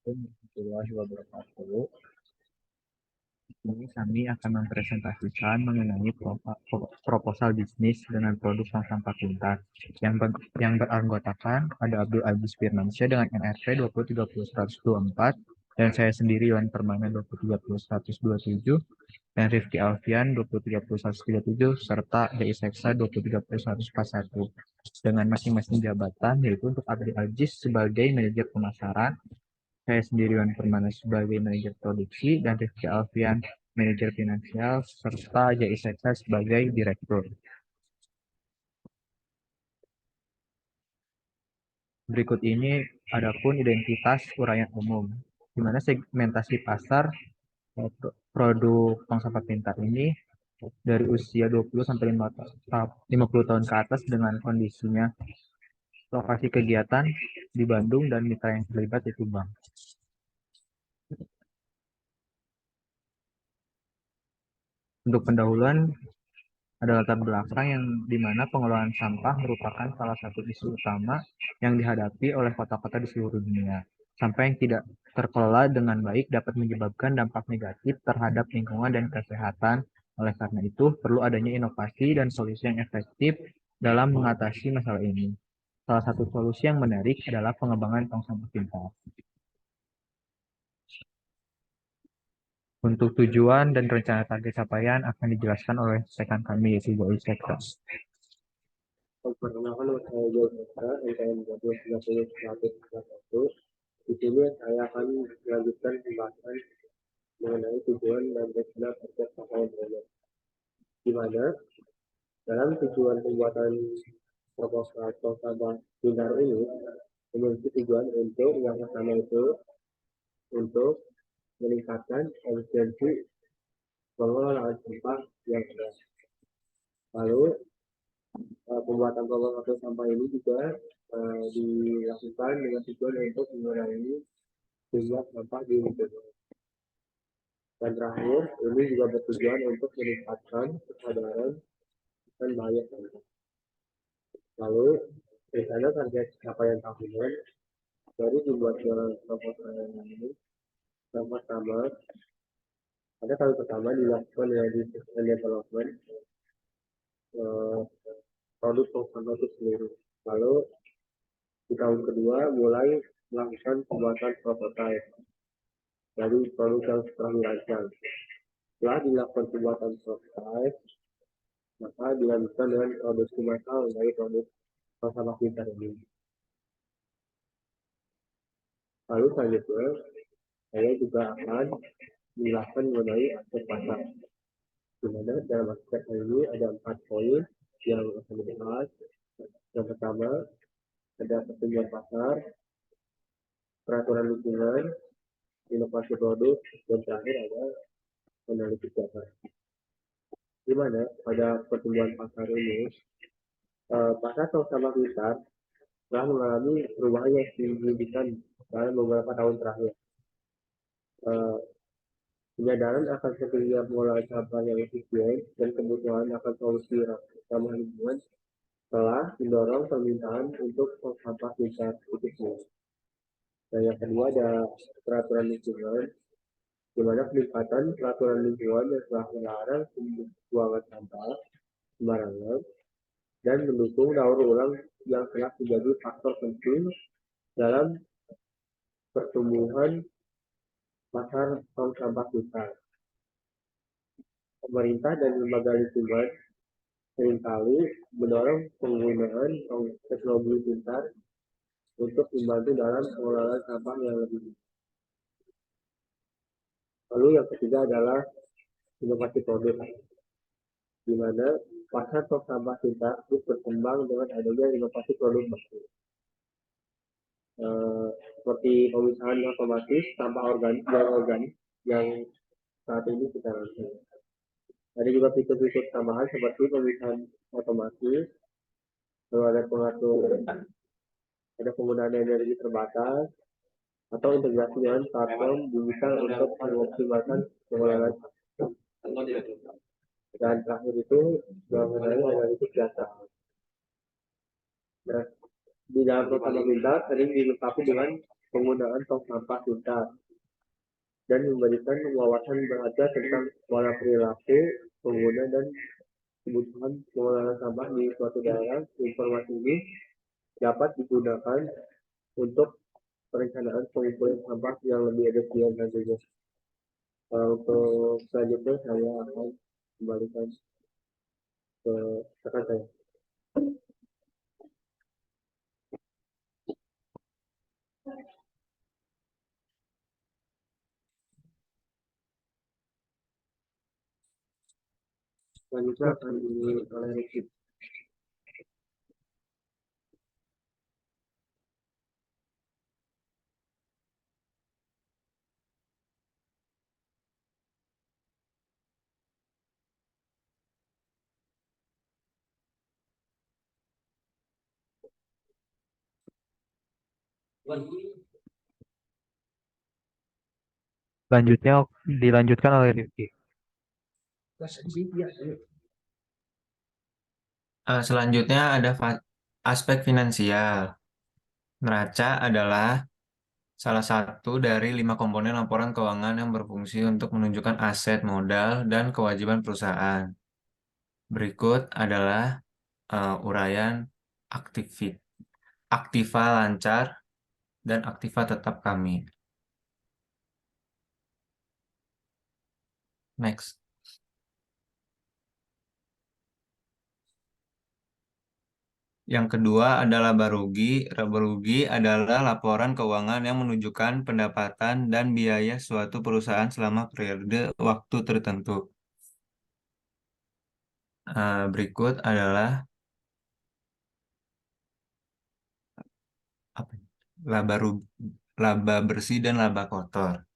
Assalamualaikum warahmatullahi wabarakatuh. Ini kami akan mempresentasikan mengenai proposal bisnis dengan produk bank sampah pintar yang beranggotakan ada Abdul Aziz Firmansyah dengan NRP 2030124 dan saya sendiri Iwan Permana 2030127 dan Rifki Alfian 2030137 serta DI Seksa 2030141 dengan masing-masing jabatan yaitu untuk Abdul Aziz sebagai manajer pemasaran, saya sendiri Iwan Permana sebagai manajer produksi dan Rifki Alfian manajer finansial serta Jai Seksa sebagai direktur. Berikut ini adapun identitas uraian umum, di mana segmentasi pasar produk bank sampah pintar ini dari usia 20 sampai 50 tahun ke atas dengan kondisinya lokasi kegiatan di Bandung dan mitra yang terlibat itu bank. Untuk pendahuluan ada latar belakang yang dimana pengelolaan sampah merupakan salah satu isu utama yang dihadapi oleh kota-kota di seluruh dunia. Sampah yang tidak terkelola dengan baik dapat menyebabkan dampak negatif terhadap lingkungan dan kesehatan. Oleh karena itu, perlu adanya inovasi dan solusi yang efektif dalam mengatasi masalah ini. Salah satu solusi yang menarik adalah pengembangan tong sampah pintar. Untuk tujuan dan rencana target capaian akan dijelaskan oleh rekan kami yaitu Joy Sekta. Perkenalkan nama saya Joe Putra, NKM 1230 Di sini saya akan melanjutkan pembahasan mengenai tujuan dan rencana target capaian proyek. Di mana dalam tujuan pembuatan proposal sampah pintar ini memiliki tujuan untuk yang pertama itu untuk meningkatkan efisiensi pengelolaan sampah yang ada. Lalu pembuatan proposal sampah ini juga dilakukan dengan tujuan untuk mengurangi jumlah sampah di lingkungan. Dan terakhir, ini juga bertujuan untuk meningkatkan kesadaran dan bahaya sampah. Lalu, rencana target capaian tahunan dari dibuat proposal ini. Yang pertama, pada tahun pertama dilakukan dengan research and development produk sampah itu sendiri. Lalu di tahun kedua mulai melakukan pembuatan prototipe dari produk yang setelah dirancang. Setelah dilakukan pembuatan prototipe, maka dilanjutkan dengan produksi massal dari produk sampah pintar ini. Lalu selanjutnya, saya juga akan menjelaskan mengenai aspek pasar. Di mana dalam aspek ini ada 4 poin yang akan dibahas. Yang pertama, ada pertumbuhan pasar, peraturan lingkungan, inovasi produk, dan terakhir ada analisis data. Di mana pada pertumbuhan pasar ini, pasar tong sampah pintar telah mengalami perubahan yang signifikan dalam beberapa tahun terakhir. Penyadaran akan pentingnya pengelolaan sampah yang efisien dan kebutuhan akan solusi ramah lingkungan telah mendorong permintaan untuk tong sampah pintar itu sendiri. Dan yang kedua ada peraturan lingkungan, di mana peningkatan peraturan lingkungan yang telah melarang pembuangan sampah sembarangan dan mendukung daur ulang yang telah menjadi faktor penting dalam pertumbuhan pasar tong sampah pintar. Pemerintah dan lembaga lingkungan seringkali mendorong penggunaan teknologi pintar untuk membantu dalam pengelolaan sampah yang lebih baik. Lalu yang ketiga adalah inovasi produk, di mana pasar tong sampah pintar terus berkembang dengan adanya inovasi produk baru. Seperti pemisahan otomatis sampah organik yang saat ini kita lakukan. Ada juga fitur-fitur tambahan seperti pemisahan otomatis, lalu ada pengatur, ada penggunaan energi terbatas, atau integrasi dengan platform digital untuk mengoptimalkan pengelolaan. Dan terakhir itu mengenai analisis data. Nah, di dalam program pintar sering dilengkapi dengan penggunaan tong sampah pintar, dan memberikan wawasan berharga tentang pola perilaku pengguna dan kebutuhan pengelolaan sampah di suatu daerah. Informasi ini dapat digunakan untuk perencanaan pengumpulan sampah yang lebih efisien nantinya. Untuk selanjutnya saya akan kembalikan ke rekan saya. Selanjutnya akan dimulai oleh Rifki. Selanjutnya dilanjutkan oleh Rifki. Selanjutnya ada aspek finansial. Neraca adalah salah satu dari 5 komponen laporan keuangan yang berfungsi untuk menunjukkan aset, modal, dan kewajiban perusahaan. Berikut adalah uraian aktiva lancar dan aktiva tetap kami. Next. Yang kedua adalah laba rugi. Laba rugi adalah laporan keuangan yang menunjukkan pendapatan dan biaya suatu perusahaan selama periode waktu tertentu. Berikut adalah laba bersih dan laba kotor.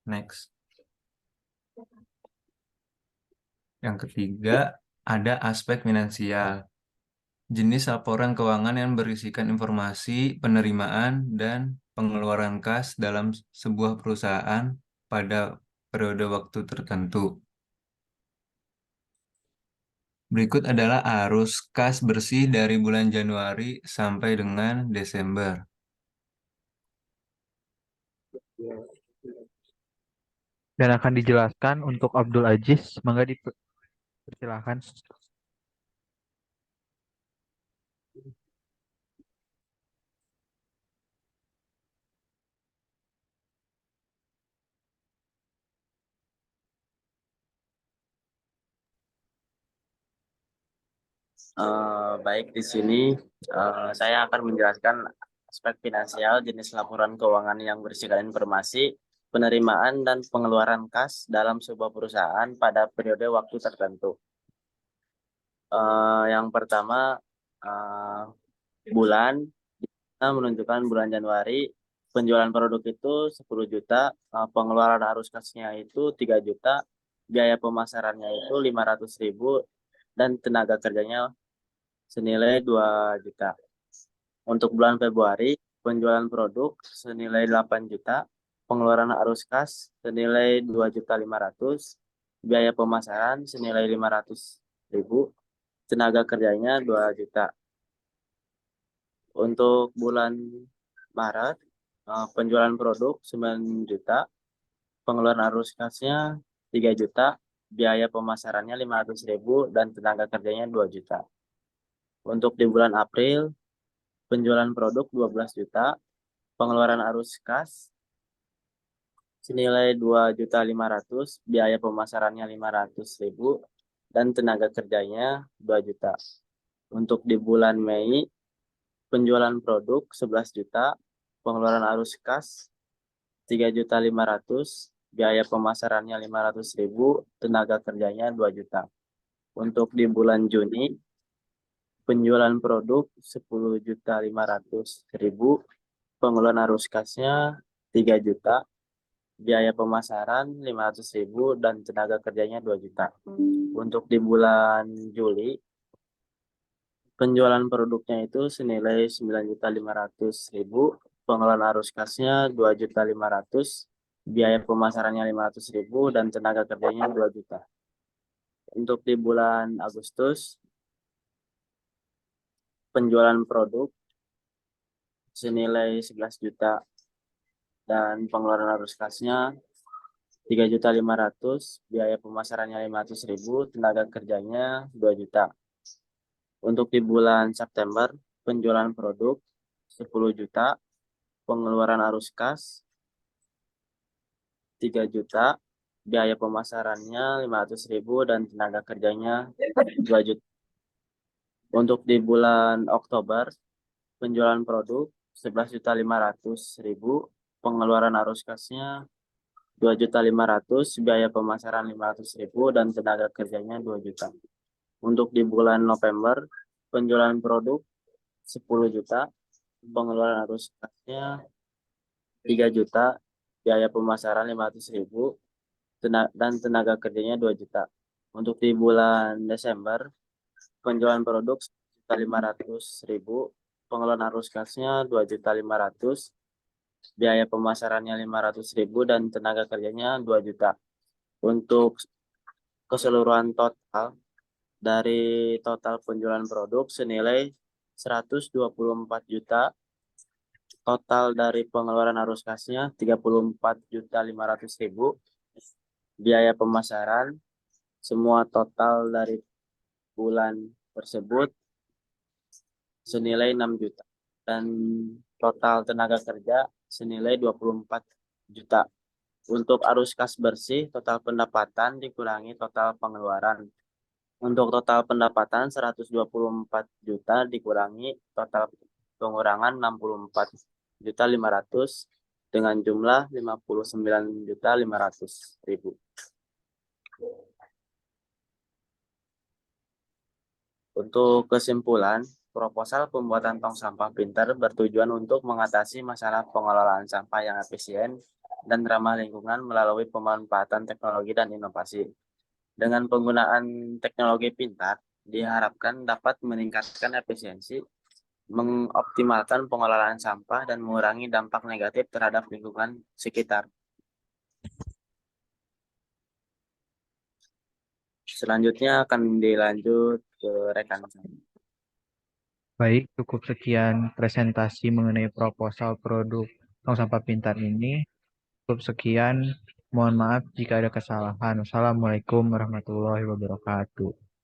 Next. Yang ketiga ada aspek finansial. Jenis laporan keuangan yang berisikan informasi penerimaan dan pengeluaran kas dalam sebuah perusahaan pada periode waktu tertentu. Berikut adalah arus kas bersih dari bulan Januari sampai dengan Desember. Dan akan dijelaskan untuk Abdul Aziz. Mangga dipersilakan. Baik, di sini saya akan menjelaskan aspek finansial, jenis laporan keuangan yang berisikan informasi, penerimaan dan pengeluaran kas dalam sebuah perusahaan pada periode waktu tertentu. Yang pertama, bulan, kita menunjukkan bulan Januari, penjualan produk itu 10 juta, pengeluaran arus kasnya itu 3 juta, biaya pemasarannya itu 500.000, dan tenaga kerjanya senilai 2 juta. Untuk bulan Februari, penjualan produk senilai 8 juta, pengeluaran arus kas senilai 2.500.000, biaya pemasaran senilai 500.000, tenaga kerjanya 2 juta. Untuk bulan Maret, penjualan produk 9 juta, pengeluaran arus kasnya 3 juta, biaya pemasarannya 500.000, dan tenaga kerjanya 2 juta. Untuk di bulan April, penjualan produk 12 juta, pengeluaran arus kas senilai 2.500.000, biaya pemasarannya 500.000, dan tenaga kerjanya 2 juta. Untuk di bulan Mei, penjualan produk 11 juta, pengeluaran arus kas 3.500.000, biaya pemasarannya 500.000, tenaga kerjanya 2 juta. Untuk di bulan Juni, penjualan produk 10.500.000, pengeluaran arus kasnya 3 juta, biaya pemasaran 500.000, dan tenaga kerjanya 2 juta. Untuk di bulan Juli, penjualan produknya itu senilai 9.500.000, pengeluaran arus kasnya 2.500.000, biaya pemasarannya 500.000, dan tenaga kerjanya 2 juta. Untuk di bulan Agustus, penjualan produk senilai 11 juta dan pengeluaran arus kasnya 3.500.000, biaya pemasarannya 500.000, tenaga kerjanya 2 juta. Untuk di bulan September, penjualan produk 10 juta, pengeluaran arus kas 3 juta, biaya pemasarannya 500.000 dan tenaga kerjanya 2 juta. Untuk di bulan Oktober, penjualan produk 11.500.000, pengeluaran arus kasnya 2.500.000, biaya pemasaran 500.000 dan tenaga kerjanya 2 juta. Untuk di bulan November, penjualan produk 10 juta, pengeluaran arus kasnya 3 juta, biaya pemasaran 500.000 dan tenaga kerjanya 2 juta. Untuk di bulan Desember, penjualan produk 1.500.000, pengeluaran arus kasnya 2.500.000, biaya pemasarannya 500.000 dan tenaga kerjanya 2 juta. Untuk keseluruhan total dari total penjualan produk senilai 124 juta, total dari pengeluaran arus kasnya 34.500.000, biaya pemasaran semua total dari bulan tersebut senilai 6 juta dan total tenaga kerja senilai 24 juta. Untuk arus kas bersih, total pendapatan dikurangi total pengeluaran. Untuk total pendapatan 124 juta dikurangi total pengurangan 64.500.000 dengan jumlah 59.500.000. Untuk kesimpulan, proposal pembuatan tong sampah pintar bertujuan untuk mengatasi masalah pengelolaan sampah yang efisien dan ramah lingkungan melalui pemanfaatan teknologi dan inovasi. Dengan penggunaan teknologi pintar, diharapkan dapat meningkatkan efisiensi, mengoptimalkan pengelolaan sampah, dan mengurangi dampak negatif terhadap lingkungan sekitar. Selanjutnya akan dilanjut ke rekan saya. Baik, cukup sekian presentasi mengenai proposal produk tong sampah pintar ini. Cukup sekian. Mohon maaf jika ada kesalahan. Wassalamualaikum warahmatullahi wabarakatuh.